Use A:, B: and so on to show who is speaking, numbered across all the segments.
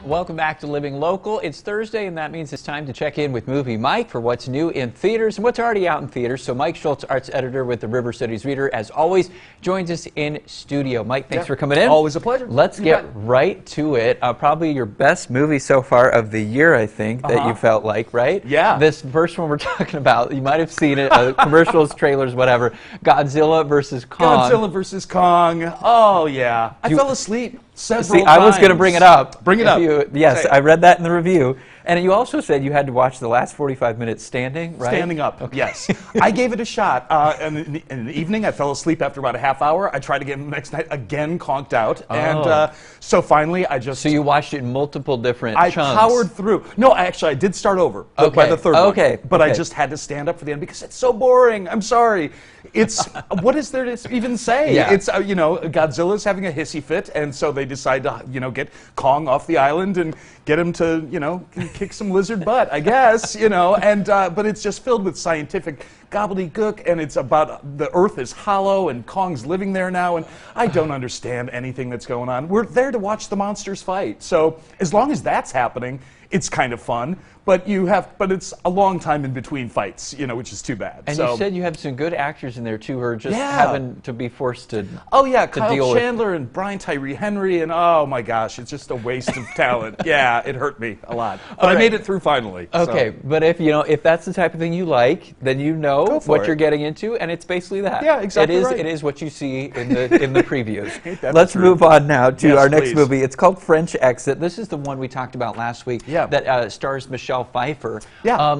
A: Welcome back to Living Local. It's Thursday, and that means it's time to check in with Movie Mike for what's new in theaters and what's already out in theaters. So Mike Schultz, arts editor with the River Cities Reader, as always, joins us in studio. Mike, thanks for coming in.
B: Always a pleasure.
A: Let's get right to it. Probably your best movie so far of the year, I think, that you felt like, right?
B: Yeah.
A: This first one we're talking about, you might have seen it, commercials, trailers, whatever. Godzilla versus Kong.
B: Godzilla versus Kong. Oh, yeah. I fell asleep several times.
A: I was going to bring it up.
B: Bring it up.
A: Yes, I read that in the review. And you also said you had to watch the last 45 minutes standing, right?
B: Standing up, yes. I gave it a shot. In the evening, I fell asleep after about a half hour. I tried again the next night, again conked out. And so finally, I just...
A: So you watched it in multiple different chunks.
B: I powered through. No, I did start over by the third one. But I just had to stand up for the end because it's so boring. I'm sorry. It's, what is there to even say?
A: Yeah.
B: It's, Godzilla's having a hissy fit, and so they decide to, get Kong off the island and get him to, kick some lizard butt, I guess, but it's just filled with scientific gobbledygook, and it's about the Earth is hollow, and Kong's living there now, and I don't understand anything that's going on. We're there to watch the monsters fight, so as long as that's happening, it's kind of fun. But it's a long time in between fights, which is too bad.
A: And you said you have some good actors in there too, who are just having to be forced to.
B: Oh yeah, Kyle Chandler and Brian Tyree Henry, and oh my gosh, it's just a waste of talent. Yeah, it hurt me a lot, but I made it through finally.
A: Okay, but if that's the type of thing you like, then you know what you're getting into, and it's basically that.
B: Yeah, exactly.
A: It is what you see in the previews. Let's move on now to our next movie. It's called French Exit. This is the one we talked about last week.
B: Yeah.
A: That stars Michelle Pfeiffer,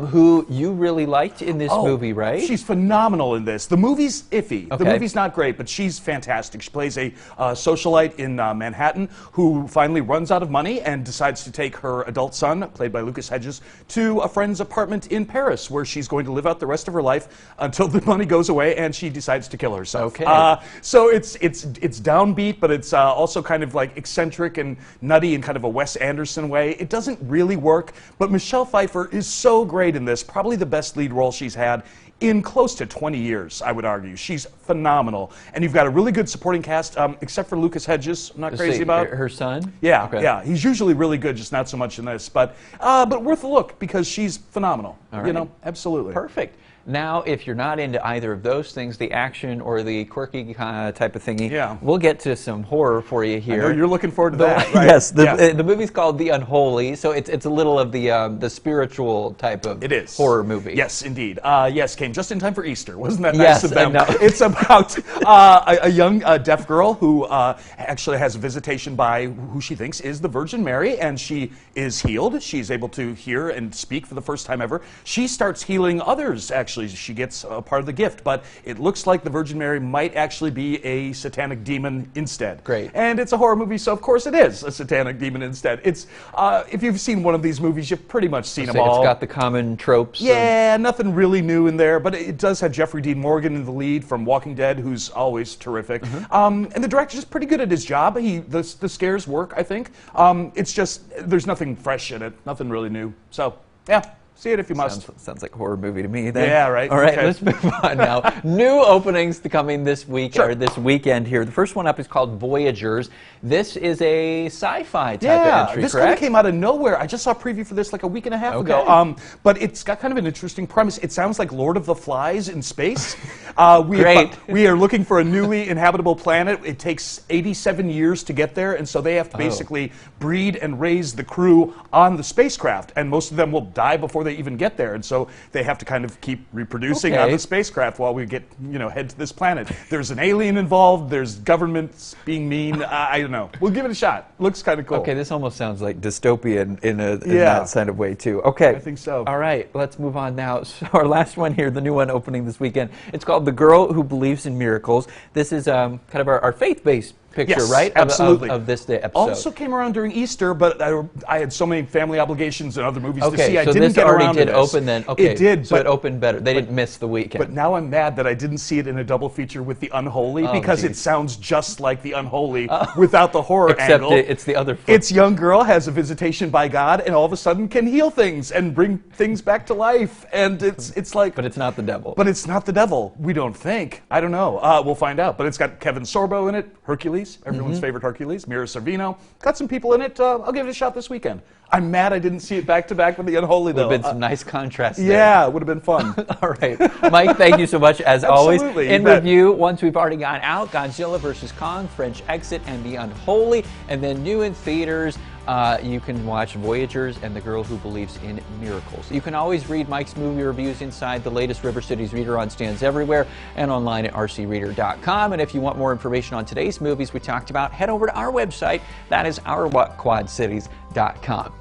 A: who you really liked in this movie, right?
B: She's phenomenal in this. The movie's iffy. The movie's not great, but she's fantastic. She plays a socialite in Manhattan who finally runs out of money and decides to take her adult son, played by Lucas Hedges, to a friend's apartment in Paris, where she's going to live out the rest of her life until the money goes away and she decides to kill herself.
A: Okay.
B: So it's downbeat, but it's also kind of like eccentric and nutty in kind of a Wes Anderson way. It doesn't really work, but Michelle Pfeiffer is so great in this, probably the best lead role she's had in close to 20 years, I would argue. She's phenomenal. And you've got a really good supporting cast, except for Lucas Hedges. I'm not crazy about
A: her son?
B: Yeah, yeah. He's usually really good, just not so much in this. But worth a look because she's phenomenal.
A: Right.
B: Absolutely.
A: Perfect. Now, if you're not into either of those things, the action or the quirky type of thingy, we'll get to some horror for you here.
B: I know you're looking forward to that, right?
A: Yes, the movie's called The Unholy, so it's a little of the spiritual type of horror movie.
B: Yes, indeed. Yes, came just in time for Easter. Wasn't that nice of them? It's about a young deaf girl who actually has a visitation by who she thinks is the Virgin Mary, and she is healed. She's able to hear and speak for the first time ever. She starts healing others, actually. She gets a part of the gift, but it looks like the Virgin Mary might actually be a satanic demon instead.
A: Great.
B: And it's a horror movie, so of course it is a satanic demon instead. It's if you've seen one of these movies, you've pretty much seen them all.
A: It's got the common tropes.
B: Yeah, nothing really new in there, but it does have Jeffrey Dean Morgan in the lead from Walking Dead, who's always terrific. And the director's just pretty good at his job. The scares work, I think. It's just, there's nothing fresh in it, nothing really new. So, yeah. See it if you must.
A: Sounds like a horror movie to me then.
B: Yeah, right.
A: All right, let's move on now. New openings to coming this week, or this weekend here. The first one up is called Voyagers. This is a sci-fi type of entry,
B: this kind of came out of nowhere. I just saw a preview for this like a week and a half ago. But it's got kind of an interesting premise. It sounds like Lord of the Flies in space. We are looking for a newly inhabitable planet. It takes 87 years to get there, and so they have to basically breed and raise the crew on the spacecraft, and most of them will die before they even get there, and so they have to kind of keep reproducing on the spacecraft while we get, head to this planet. There's an alien involved. There's governments being mean. I don't know. We'll give it a shot. Looks kind of cool.
A: Okay, this almost sounds like dystopian in that kind of way too. Okay,
B: I think so.
A: All right, let's move on now. So our last one here, the new one opening this weekend. It's called The Girl Who Believes in Miracles. This is kind of our faith-based picture, right?
B: Absolutely.
A: Of this episode.
B: Also came around during Easter, but I had so many family obligations and other movies to see. I
A: so
B: didn't
A: this
B: get
A: already
B: around
A: did
B: to this.
A: open then. Okay,
B: it did.
A: So it opened better. They didn't miss the weekend.
B: But now I'm mad that I didn't see it in a double feature with The Unholy because it sounds just like The Unholy without the horror angle.
A: Except it's the other foot.
B: It's young girl has a visitation by God and all of a sudden can heal things and bring things back to life. And it's like...
A: But it's not the devil.
B: But it's not the devil. We don't think. I don't know. We'll find out. But it's got Kevin Sorbo in it, Hercules. Hercules, everyone's favorite Hercules, Mira Sorvino. Got some people in it. I'll give it a shot this weekend. I'm mad I didn't see it back-to-back with the Unholy, though.
A: Would have been some nice contrast there.
B: Yeah, it would have been fun.
A: All right. Mike, thank you so much, as always.
B: Absolutely,
A: In review, ones we've already got out, Godzilla vs. Kong, French Exit, and The Unholy. And then new in theaters, you can watch Voyagers and The Girl Who Believes in Miracles. You can always read Mike's movie reviews inside the latest River Cities Reader on stands everywhere and online at rcreader.com. And if you want more information on today's movies we talked about, head over to our website. That is ourquadcities.com.